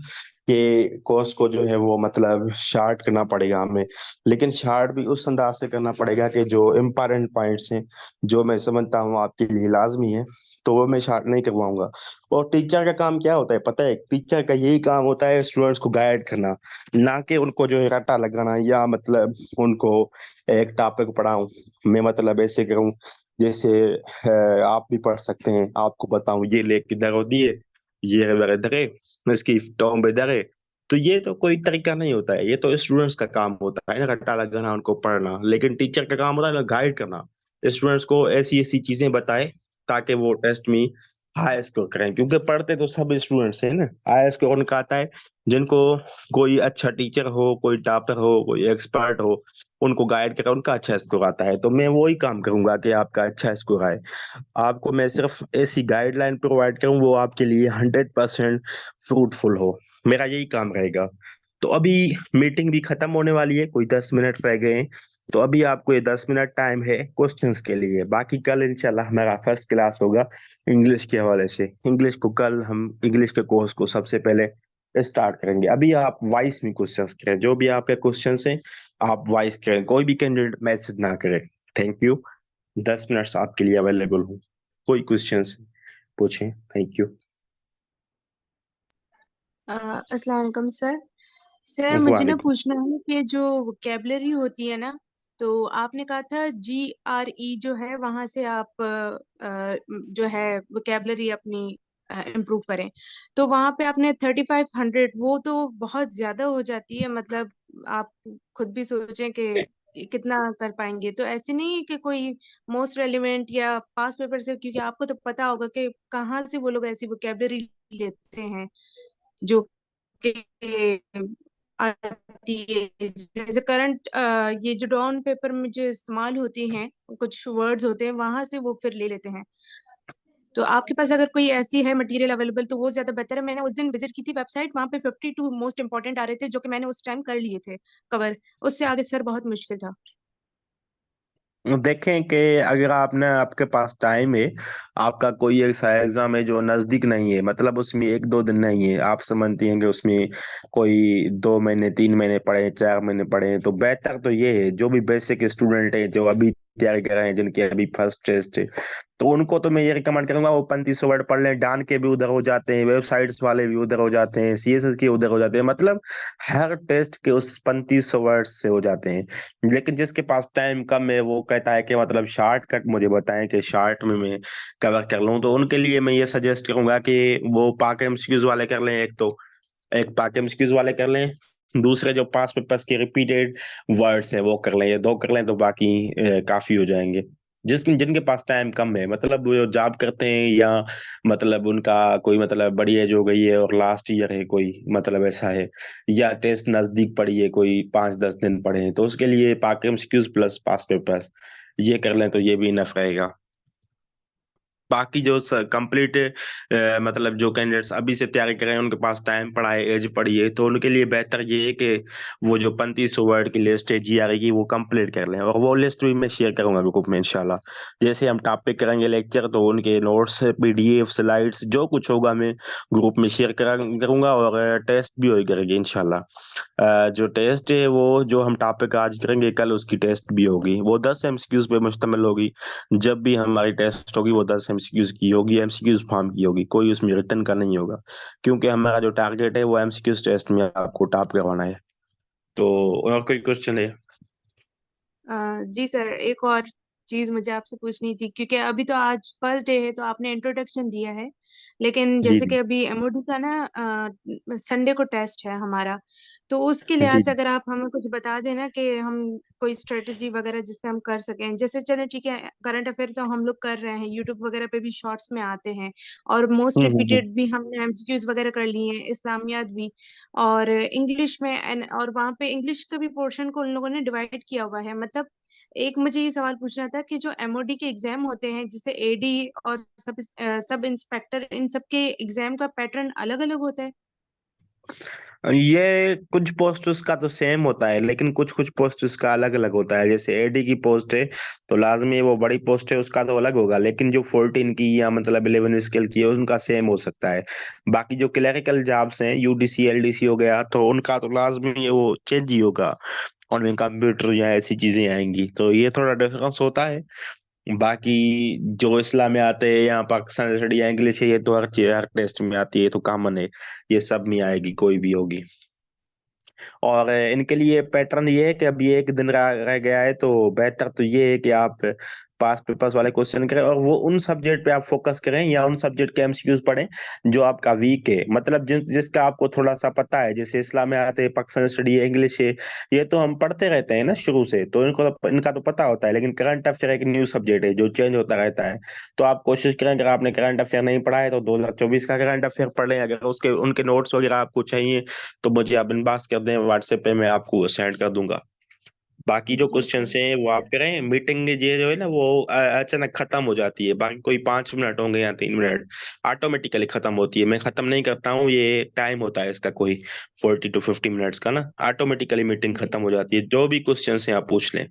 कि कोर्स को जो है वो मतलब शार्ट करना पड़ेगा हमें। लेकिन शार्ट भी उस अंदाज से करना पड़ेगा कि जो इम्पोर्टेंट पॉइंट्स हैं, जो मैं समझता हूँ आपके लिए लाजमी है, तो वो मैं शार्ट नहीं करवाऊंगा। और टीचर का काम क्या होता है पता है? टीचर का यही काम होता है स्टूडेंट्स को गाइड करना, ना कि उनको जो है रट्टा लगाना, या मतलब उनको एक टॉपिक पढ़ाऊं, मैं मतलब ऐसे करूं जैसे आप भी पढ़ सकते हैं, आपको बताऊं ये लेक किधर होती है, ये रिवर इधर है, इसकी टॉम इधर है। तो ये तो कोई तरीका नहीं होता है, ये तो स्टूडेंट्स का काम होता है ना, रट्टा लगाना, उनको पढ़ना। लेकिन टीचर का काम होता है ना गाइड करना, स्टूडेंट्स को ऐसी ऐसी चीजें बताए ताकि वो टेस्ट में हाई स्कोर करें, क्योंकि पढ़ते तो सब स्टूडेंट्स हैं ना। हाई स्कोर उनका आता है जिनको कोई अच्छा टीचर हो, कोई टॉपर हो, कोई एक्सपर्ट हो, उनको गाइड करे, उनका अच्छा स्कोर आता है। तो मैं वही काम करूंगा कि आपका अच्छा स्कोर आए। आपको मैं सिर्फ ऐसी गाइडलाइन प्रोवाइड करूं वो आपके लिए 100% फ्रूटफुल हो, मेरा यही काम रहेगा। तो अभी मीटिंग भी खत्म होने वाली है, कोई 10 मिनट रह गए हैं। तो अभी आपको ये 10 मिनट टाइम है क्वेश्चंस के लिए। बाकी कल इंशाल्लाह हमारा फर्स्ट क्लास होगा इंग्लिश के हवाले से। इंग्लिश को कल हम इंग्लिश के कोर्स को सबसे पहले स्टार्ट करेंगे। अभी आप वॉइस में क्वेश्चंस करें, जो भी आपके क्वेश्चंस हैं आप वॉइस करें, कोई भी कैंडिडेट मैसेज ना करे। Thank you. 10 मिनट्स आपके लिए अवेलेबल हूँ, कोई क्वेश्चंस पूछें। Thank you. अस्सलाम वालेकुम सर। सर मुझे ना वालेकुम। पूछना है कि जो वोकेबलरी होती है ना, तो आपने कहा था GRE जो है वहां से आप जो है वोकेबलरी अपनी इम्प्रूव करें। तो वहां पे आपने 3500, वो तो बहुत ज्यादा हो जाती है। मतलब आप खुद भी सोचें कि कितना कर पाएंगे। तो ऐसे नहीं है कि कोई मोस्ट रेलिवेंट या पास पेपर से, क्योंकि आपको तो पता होगा कि कहाँ से वो लोग ऐसी वोकेबलरी लेते हैं जो कि आती है। जैसे करंट ये जो डाउन पेपर में जो इस्तेमाल होती हैं, कुछ वर्ड्स होते हैं वहां से वो फिर ले लेते हैं। तो आपके पास अगर कोई ऐसी है मटेरियल अवेलेबल तो वो ज्यादा बेहतर है। मैंने उस दिन विजिट की थी वेबसाइट, वहां पे 52 मोस्ट इंपॉर्टेंट आ रहे थे जो कि मैंने उस टाइम कर लिए थे कवर। उससे आगे सर बहुत मुश्किल था। देखें कि अगर आपने, आपके पास टाइम है, आपका कोई ऐसा एग्जाम है जो नजदीक नहीं है, मतलब उसमें 1-2 दिन नहीं है, आप समझती हैं कि उसमें कोई 2 महीने 3 महीने पढ़े, 4 महीने पढ़े, तो बेहतर तो ये है जो भी बेसिक स्टूडेंट है जो अभी तैयारी कर रहे हैं, जिनके अभी फर्स्ट टेस्ट है, तो उनको तो मैं ये रिकमेंड करूंगा वो 3500 वर्ड पढ़ लें। डान के भी उधर हो जाते हैं, वेबसाइट्स वाले भी उधर हो जाते हैं, CSS के उधर हो जाते हैं, मतलब हर टेस्ट के उस 3500 वर्ड से हो जाते हैं। लेकिन जिसके पास टाइम कम है वो कहता है कि मतलब शॉर्टकट मुझे बताएं कि शॉर्ट में मैं कवर कर लूं, तो उनके लिए मैं ये सजेस्ट करूंगा कि वो पाक MCQs वाले कर लें। एक तो एक पार्ट एमसीक्यूज वाले कर लें, दूसरे जो पास पेपर्स के रिपीटेड वर्ड्स हैं वो कर लें, ये दो कर लें तो बाकी काफी हो जाएंगे। जिनके पास टाइम कम है, मतलब वो जॉब करते हैं या मतलब उनका कोई मतलब बड़ी एज हो गई है और लास्ट ईयर है कोई, मतलब ऐसा है, या टेस्ट नजदीक पड़ी है, कोई 5-10 दिन पड़े हैं, तो उसके लिए पाक एमसीक्यूज प्लस पास पेपर्स ये कर लें तो ये भी इनफ रहेगा। बाकी जो कंप्लीट मतलब जो कैंडिडेट्स अभी से तैयारी कर रहे हैं उनके पास टाइम पड़ा है, एज पड़ी है, तो उनके लिए बेहतर ये है कि वो जो 3500 वर्ड की लिस्ट है जीआरई की वो कंप्लीट कर लें, और वो लिस्ट भी मैं शेयर करूंगा ग्रुप में इंशाल्लाह। जैसे हम टॉपिक करेंगे लेक्चर तो उनके नोट्स, पीडीएफ, स्लाइड्स जो कुछ होगा मैं ग्रुप में शेयर करूंगा, और टेस्ट भी वही करेंगे इंशाल्लाह। जो टेस्ट है वो जो हम टॉपिक आज करेंगे कल उसकी टेस्ट भी होगी, वो 10 एमसीक्यूज पे मुश्तमिल होगी। जब भी हमारी टेस्ट होगी वो 10 एमसीक्यूज की होगी, एमसीक्यूज फॉर्म की होगी, कोई उसमें रिटर्न का नहीं होगा, क्योंकि हमारा जो टारगेट है वो एमसीक्यूज टेस्ट में आपको टॉप करवाना है। तो और कोई क्वेश्चन है? जी सर, एक और चीज मुझे आपसे पूछनी थी, क्योंकि अभी तो आज फर्स्ट डे है तो आपने इंट्रोडक्शन दिया है, लेकिन जी जैसे कि अभी एमओडी का ना संडे को टेस्ट है हमारा, तो उसके लिहाज जी से अगर आप हमें कुछ बता देना कि हम कोई स्ट्रेटजी वगैरह जिससे हम कर सकें। जैसे चले ठीक है, करंट अफेयर तो हम लोग कर रहे हैं, यूट्यूब वगैरह पे भी शॉर्ट्स में आते हैं, और मोस्ट हम्म। रिपीटेड भी हमने एमसीक्यूज वगैरह कर लिए हैं, इस्लामियात भी, और इंग्लिश में और वहाँ पे इंग्लिश का भी पोर्शन को उन लोगों ने डिवाइड किया हुआ है। मतलब एक मुझे ये सवाल पूछना था कि जो एमओडी के एग्जाम होते हैं, जैसे एडी और सब इंस्पेक्टर, इन सब के एग्जाम का पैटर्न अलग अलग होता है। ये कुछ पोस्ट उसका तो सेम होता है, लेकिन कुछ कुछ पोस्ट उसका अलग अलग होता है। जैसे एडी की पोस्ट है तो लाजमी वो बड़ी पोस्ट है, उसका तो अलग होगा, लेकिन जो 14 की या मतलब 11 स्केल की है उनका सेम हो सकता है। बाकी जो क्लरिकल जॉब्स हैं, यूडीसी एलडीसी हो गया, तो उनका तो लाजमी है वो चेंज ही होगा, उनमें कंप्यूटर या ऐसी चीजें आएंगी, तो ये थोड़ा डिफरेंस होता है। बाकी जो इस्लाम में आते हैं या पाकिस्तान स्टडी या इंग्लिश है, ये तो हर चीज हर टेस्ट में आती है, ये तो कॉमन है, ये सब में आएगी कोई भी होगी। और इनके लिए पैटर्न ये है कि अभी एक दिन रह गया है, तो बेहतर तो ये है कि आप पास पेपर्स वाले क्वेश्चन करें और वो उन सब्जेक्ट पे आप फोकस करें या उन सब्जेक्ट के एमसीक्यूज पढ़ें जो आपका वीक है, मतलब जिसका आपको थोड़ा सा पता है। जैसे इस्लाम में आते हैं, पाकिस्तान स्टडी है, इंग्लिश है, ये तो हम पढ़ते रहते हैं ना शुरू से, तो इनका तो पता होता है। लेकिन करंट अफेयर एक न्यू सब्जेक्ट है जो चेंज होता रहता है, तो आप कोशिश करें, अगर आपने करंट अफेयर नहीं पढ़ा है तो 2024 का करंट अफेयर पढ़ लें। अगर उसके उनके नोट्स वगैरह आपको चाहिए तो मुझे आप इनबॉक्स कर दें व्हाट्सएप पे, मैं आपको सेंड कर दूंगा। बाकी जो जी क्वेश्चन सर। हैं वो आप करें, मीटिंग ये जो है ना वो अचानक खत्म हो जाती है, बाकी कोई 5 मिनट होंगे या 3 मिनट ऑटोमेटिकली खत्म होती है, मैं खत्म नहीं करता हूँ, ये टाइम होता है इसका कोई 40 to 50 मिनट्स का ना, ऑटोमेटिकली मीटिंग जी। खत्म हो जाती है, जो भी क्वेश्चन हैं आप पूछ लें।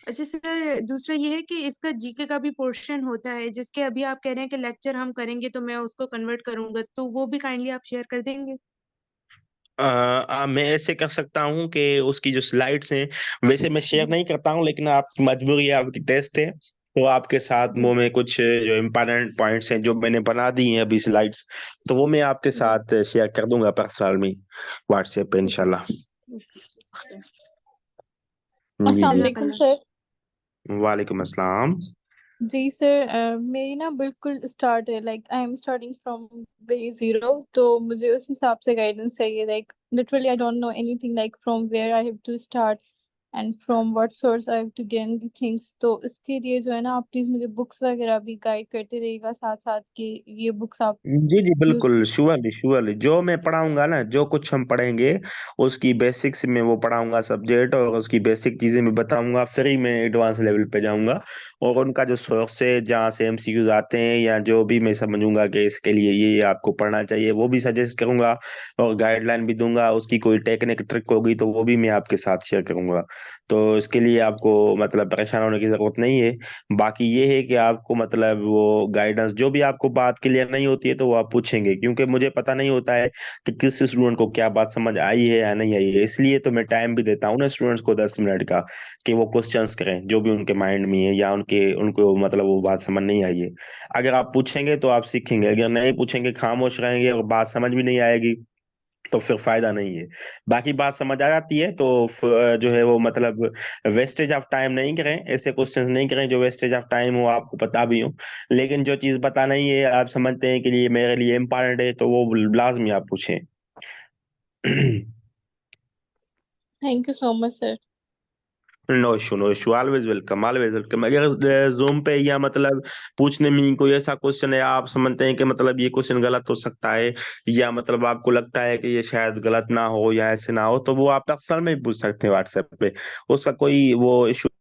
अच्छा सर, दूसरा ये है कि इसका जीके का भी पोर्शन होता है, जिसके अभी आप कह रहे हैं कि लेक्चर हम करेंगे तो मैं उसको कन्वर्ट करूंगा, तो वो भी काइंडली आप शेयर कर देंगे। मैं ऐसे कर सकता हूँ कि उसकी जो स्लाइड्स हैं वैसे मैं शेयर जी। नहीं करता हूँ, लेकिन आपकी मजबूरी है, आपकी टेस्ट है, तो आपके साथ जी। वो में कुछ जो इम्पोर्टेंट पॉइंट्स हैं जो मैंने बना दी हैं अभी स्लाइड्स, तो वो मैं आपके जी। साथ शेयर कर दूंगा पर्सनल में, व्हाट्सएप पे ओके। इंशाल्लाह। Okay sir. जी अस्सलाम जी। वालेकुम जजाकल्ला। सर। वालेकुम अस्सलाम। जी सर, मेरी ना बिल्कुल स्टार्ट है, like I am starting from very zero, तो मुझे उस हिसाब से गाइडेंस चाहिए। Like literally I don't know anything, like from where I have to start and from what source I have to gain the things. तो इसके लिए जो है ना, आप प्लीज़ मुझे बुक्स वगैरह भी गाइड करते रहिएगा साथ साथ, कि ये बुक्स आप जी जी यूज। बिल्कुल, श्योरली श्योरली, जो मैं पढ़ाऊंगा ना, जो कुछ हम पढ़ेंगे उसकी बेसिक्स में वो पढ़ाऊंगा सब्जेक्ट, और उसकी बेसिक चीजें मैं बताऊंगा, फिर ही मैं एडवांस लेवल पे जाऊंगा, और उनका जो सोर्स है जहाँ से एमसीक्यूज आते हैं या जो भी मैं समझूंगा कि इसके लिए ये आपको पढ़ना चाहिए वो भी सजेस्ट करूंगा, और गाइडलाइन भी दूंगा। उसकी कोई टेक्निक ट्रिक होगी तो वो भी मैं आपके साथ शेयर करूंगा, तो इसके लिए आपको मतलब परेशान होने की जरूरत नहीं है। बाकी ये है कि आपको मतलब वो गाइडेंस जो भी आपको बात क्लियर नहीं होती है तो वो आप पूछेंगे, क्योंकि मुझे पता नहीं होता है कि किस स्टूडेंट को क्या बात समझ आई है या नहीं आई है, इसलिए तो मैं टाइम भी देता हूँ ना स्टूडेंट्स को 10 मिनट का, कि वो क्वेश्चंस करें जो भी उनके माइंड में है या उनके उनको मतलब वो बात समझ नहीं आई है। अगर आप पूछेंगे तो आप सीखेंगे, अगर नहीं पूछेंगे खामोश रहेंगे और बात समझ भी नहीं आएगी तो फिर फायदा नहीं है। बाकी बात समझ आ जाती है तो जो है वो मतलब वेस्टेज ऑफ टाइम नहीं करें, ऐसे क्वेश्चंस नहीं करें जो वेस्टेज ऑफ टाइम हो, आपको पता भी हो। लेकिन जो चीज़ पता नहीं है, आप समझते हैं कि ये मेरे लिए इम्पोर्टेंट है, तो वो लाजमी आप पूछें। Thank you so much sir. No issue, no issue, always welcome, always welcome. अगर जूम पे या मतलब पूछने में कोई ऐसा क्वेश्चन है, आप समझते हैं कि मतलब ये क्वेश्चन गलत हो सकता है, या मतलब आपको लगता है कि ये शायद गलत ना हो या ऐसे ना हो, तो वो आप पर्सनल में भी पूछ सकते हैं व्हाट्सएप पे। उसका कोई वो इशू